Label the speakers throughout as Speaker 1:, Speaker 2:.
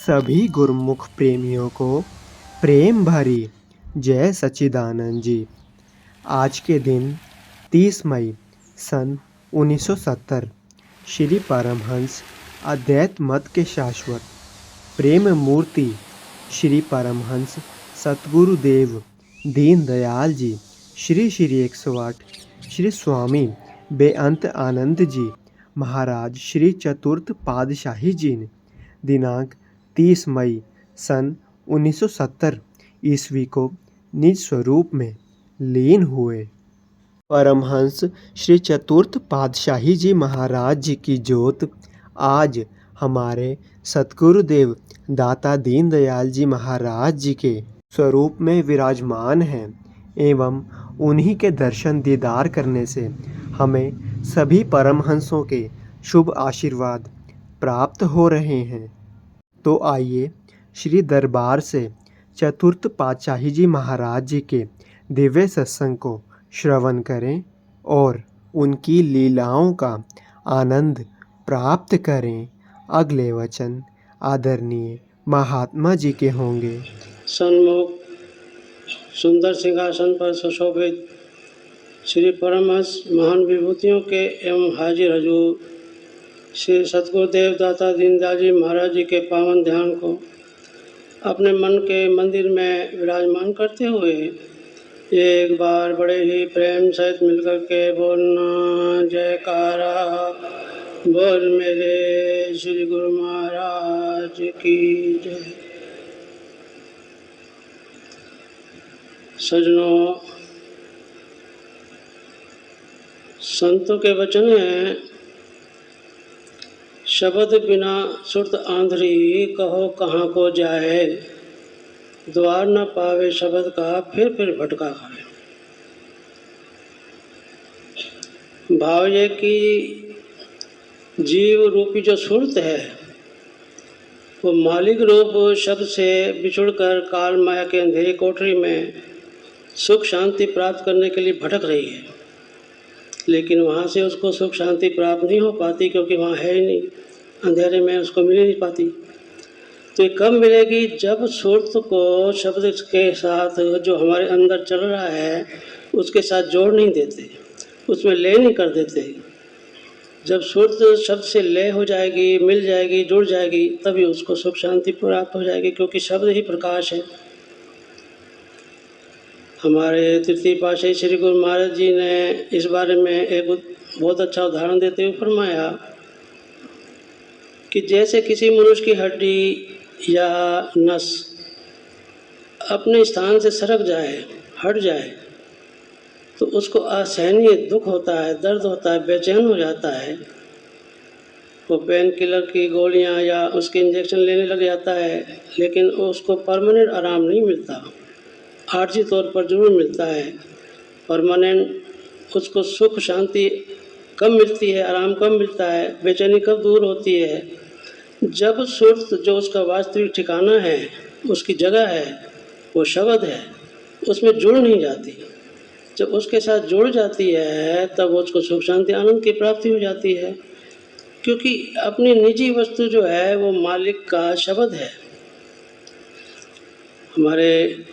Speaker 1: सभी गुरुमुख प्रेमियों को प्रेम भरी जय सच्चिदानंद जी। आज के दिन 30 मई सन 1970 श्री परमहंस अद्वैत मत के शाश्वत प्रेम मूर्ति श्री परमहंस सतगुरुदेव दीनदयाल जी श्री श्री 108 श्री स्वामी बेअंत आनंद जी महाराज श्री चतुर्थ पातशाही जी ने दिनांक 30 मई सन 1970 ईस्वी को निज स्वरूप में लीन हुए। परमहंस श्री चतुर्थ पातशाही जी महाराज जी की ज्योत आज हमारे सतगुरुदेव दाता दीनदयाल जी महाराज जी के स्वरूप में विराजमान हैं एवं उन्हीं के दर्शन दीदार करने से हमें सभी परमहंसों के शुभ आशीर्वाद प्राप्त हो रहे हैं। तो आइए श्री दरबार से चतुर्थ पातशाही जी महाराज जी के दिव्य सत्संग को श्रवण करें और उनकी लीलाओं का आनंद प्राप्त करें। अगले वचन आदरणीय महात्मा जी के होंगे।
Speaker 2: सन्मुख सुंदर सिंहासन पर सुशोभित श्री परमहंस महान विभूतियों के एवं हाजिर हजूर श्री सतगुरुदेव दाता दीनदयाल जी महाराज जी के पावन ध्यान को अपने मन के मंदिर में विराजमान करते हुए एक बार बड़े ही प्रेम सहित मिलकर के बोलना जयकारा बोल मेरे श्री गुरु महाराज की जय। सजनों, संतों के वचन हैं, शब्द बिना सुरत आंधरी कहो कहाँ को जाए, द्वार न पावे शब्द का फिर भटका खाए। भाव ये कि जीव रूपी जो सुरत है वो मालिक रूप शब्द से बिछुड़कर काल माया के अंधेरी कोठरी में सुख शांति प्राप्त करने के लिए भटक रही है, लेकिन वहाँ से उसको सुख शांति प्राप्त नहीं हो पाती क्योंकि वहाँ है ही नहीं, अंधेरे में उसको मिल नहीं पाती। तो ये कब मिलेगी? जब सुरत को शब्द के साथ जो हमारे अंदर चल रहा है उसके साथ जोड़ नहीं देते, उसमें लय नहीं कर देते। जब सुरत शब्द से लय हो जाएगी, मिल जाएगी, जुड़ जाएगी, तभी उसको सुख शांति प्राप्त हो जाएगी, क्योंकि शब्द ही प्रकाश है। हमारे तृतीय पातशाही श्री गुरु महाराज जी ने इस बारे में एक बहुत अच्छा उदाहरण देते हुए फरमाया कि जैसे किसी मनुष्य की हड्डी या नस अपने स्थान से सरक जाए, हट जाए, तो उसको असहनीय दुख होता है, दर्द होता है, बेचैन हो जाता है। वो पेन किलर की गोलियां या उसके इंजेक्शन लेने लग जाता है, लेकिन उसको परमानेंट आराम नहीं मिलता, आर्जी तौर पर जरूर मिलता है। परमानेंट उसको सुख शांति कब मिलती है, आराम कब मिलता है, बेचैनी कब दूर होती है? जब सुरत जो उसका वास्तविक ठिकाना है, उसकी जगह है, वो शब्द है, उसमें जुड़ नहीं जाती। जब उसके साथ जुड़ जाती है तब उसको सुख शांति आनंद की प्राप्ति हो जाती है, क्योंकि अपनी निजी वस्तु जो है वो मालिक का शब्द है। हमारे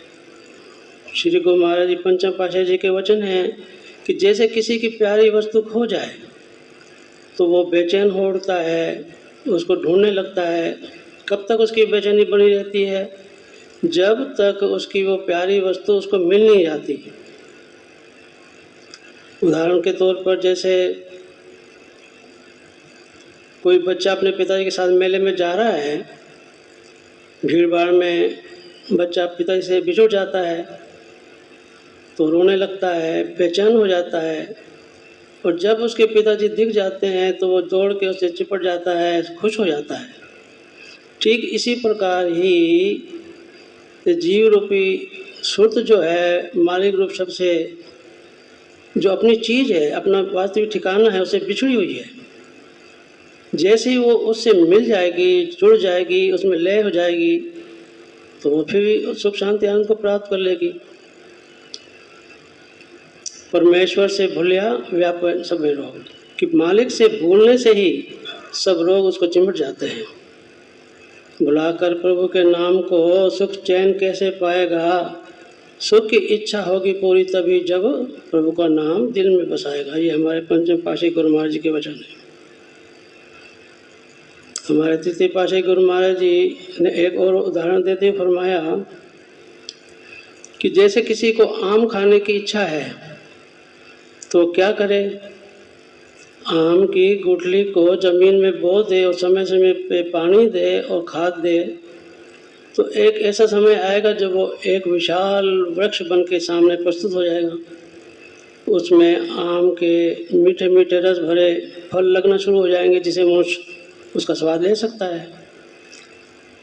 Speaker 2: श्री गुरु महाराज जी पंचम पातशाही जी के वचन हैं कि जैसे किसी की प्यारी वस्तु खो जाए तो वो बेचैन हो उठता है, उसको ढूंढने लगता है। कब तक उसकी बेचैनी बनी रहती है? जब तक उसकी वो प्यारी वस्तु उसको मिल नहीं जाती। उदाहरण के तौर पर जैसे कोई बच्चा अपने पिताजी के साथ मेले में जा रहा है, भीड़ भाड़ में बच्चा पिताजी से बिछुड़ जाता है तो रोने लगता है, बेचैन हो जाता है, और जब उसके पिताजी दिख जाते हैं तो वो दौड़ के उससे चिपट जाता है, खुश हो जाता है। ठीक इसी प्रकार ही जीव रूपी सुरत जो है मालिक रूप शब्द से जो अपनी चीज़ है, अपना वास्तविक ठिकाना है, उससे बिछड़ी हुई है। जैसे ही वो उससे मिल जाएगी, जुड़ जाएगी, उसमें लय हो जाएगी, तो वो फिर भी सुख शांति आनंद को प्राप्त कर लेगी। परमेश्वर से भूलिया व्याप सब रोग, कि मालिक से भूलने से ही सब रोग उसको चिमट जाते हैं। बुलाकर प्रभु के नाम को सुख चैन कैसे पाएगा। सुख की इच्छा होगी पूरी तभी जब प्रभु का नाम दिल में बसाएगा। ये हमारे पंचम पातशाही गुरु महाराज जी के वचन है। हमारे तृतीय पातशाही गुरु महाराज जी ने एक और उदाहरण देते हुए फरमाया कि जैसे किसी को आम खाने की इच्छा है तो क्या करे, आम की गुठली को जमीन में बो दे और समय समय पे पानी दे और खाद दे, तो एक ऐसा समय आएगा जब वो एक विशाल वृक्ष बन के सामने प्रस्तुत हो जाएगा। उसमें आम के मीठे मीठे रस भरे फल लगना शुरू हो जाएंगे जिसे मनुष्य उसका स्वाद ले सकता है।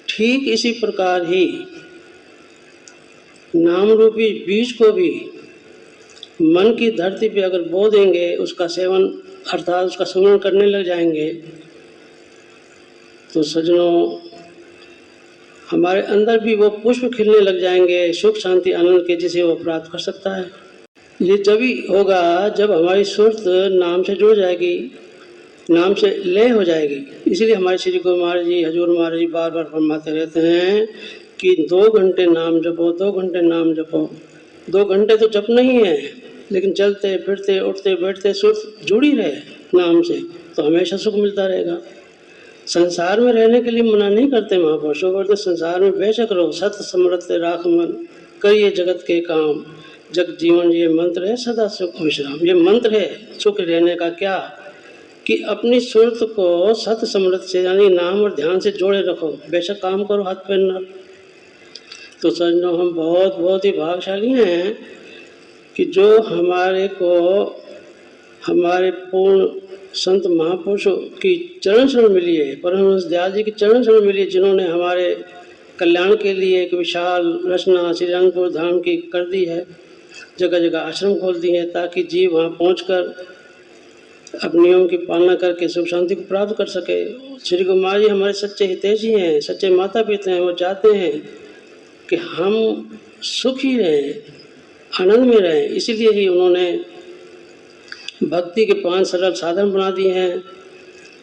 Speaker 2: ठीक इसी प्रकार ही नाम रूपी बीज को भी मन की धरती पे अगर बो देंगे, उसका सेवन अर्थात उसका सुमरण करने लग जाएंगे, तो सज्जनों हमारे अंदर भी वो पुष्प खिलने लग जाएंगे सुख शांति आनंद के, जिसे वो प्राप्त कर सकता है। ये जभी होगा जब हमारी सुरत नाम से जुड़ जाएगी, नाम से लय हो जाएगी। इसलिए हमारे श्री गुरु महाराज जी, हजूर महाराज जी बार बार फरमाते रहते हैं कि 2 घंटे नाम जपो, 2 घंटे नाम जपो। 2 घंटे तो जप नहीं है, लेकिन चलते फिरते उठते बैठते सुरत जुड़ी रहे नाम से, तो हमेशा सुख मिलता रहेगा। संसार में रहने के लिए मना नहीं करते महापुरुषों, बोलते संसार में बेशक रहो, सत समृत राख मन, करिए जगत के काम, जग जीवन ये मंत्र है सदा सुख विश्राम। ये मंत्र है सुख रहने का क्या, कि अपनी सुरत को सत समृत से यानी नाम और ध्यान से जोड़े रखो, बेशक काम करो हाथ पैर न। तो सज्जनों हम बहुत बहुत ही भाग्यशाली हैं कि जो हमारे को हमारे पूर्ण संत महापुरुषों की चरण शरण मिली है, परमहंस दयाल जी की चरण शरण मिली है, जिन्होंने हमारे कल्याण के लिए एक विशाल रचना श्री रंगपुर धाम की कर दी है। जगह जगह आश्रम खोल दिए हैं ताकि जीव वहाँ पहुँचकर अपने नियम की पालना करके सुख शांति को प्राप्त कर सके। श्री गुरु महाराज जी हमारे सच्चे हितैषी हैं, सच्चे माता पिता हैं। वो चाहते हैं कि हम सुखी रहें, आनंद में रहें। इसीलिए ही उन्होंने भक्ति के 5 सरल साधन बना दिए हैं,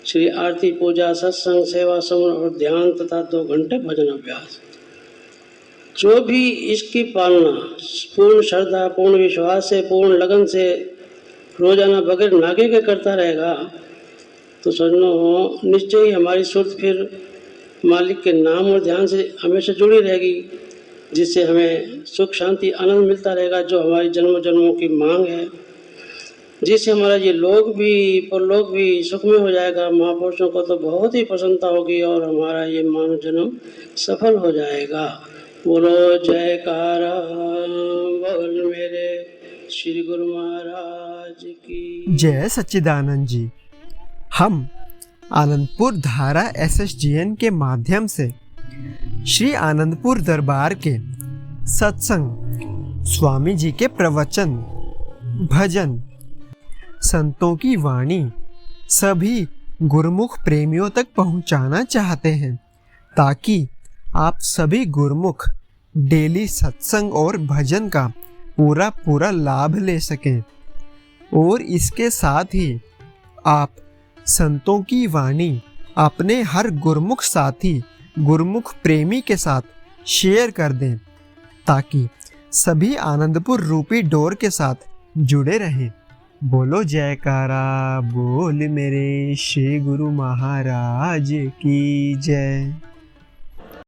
Speaker 2: श्री आरती, पूजा, सत्संग, सेवा, समर्पण और ध्यान तथा 2 घंटे भजन अभ्यास। जो भी इसकी पालना पूर्ण श्रद्धा, पूर्ण विश्वास से, पूर्ण लगन से रोजाना बगैर नागे के करता रहेगा, तो सज्जनों निश्चय ही हमारी सुरत फिर मालिक के नाम और ध्यान से हमेशा जुड़ी रहेगी, जिससे हमें सुख शांति आनंद मिलता रहेगा, जो हमारी जन्म जन्मों की मांग है, जिससे हमारा ये लोक भी परलोक भी सुख में हो जाएगा। महापुरुषों को तो बहुत ही प्रसन्नता होगी और हमारा ये मानव जन्म सफल हो जाएगा। बोलो जयकारा बोल मेरे श्री गुरु महाराज की
Speaker 1: जय सच्चिदानंद जी। हम आनंदपुर धारा SSGN के माध्यम से श्री आनंदपुर दरबार के सत्संग, स्वामी जी के प्रवचन, भजन, संतों की वाणी सभी गुरुमुख प्रेमियों तक पहुंचाना चाहते हैं, ताकि आप सभी गुरुमुख डेली सत्संग और भजन का पूरा लाभ ले सकें। और इसके साथ ही आप संतों की वाणी अपने हर गुरुमुख साथी, गुरुमुख प्रेमी के साथ शेयर कर दें, ताकि सभी आनंदपुर रूपी डोर के साथ जुड़े रहें। बोलो जयकारा बोल मेरे श्री गुरु महाराज की जय।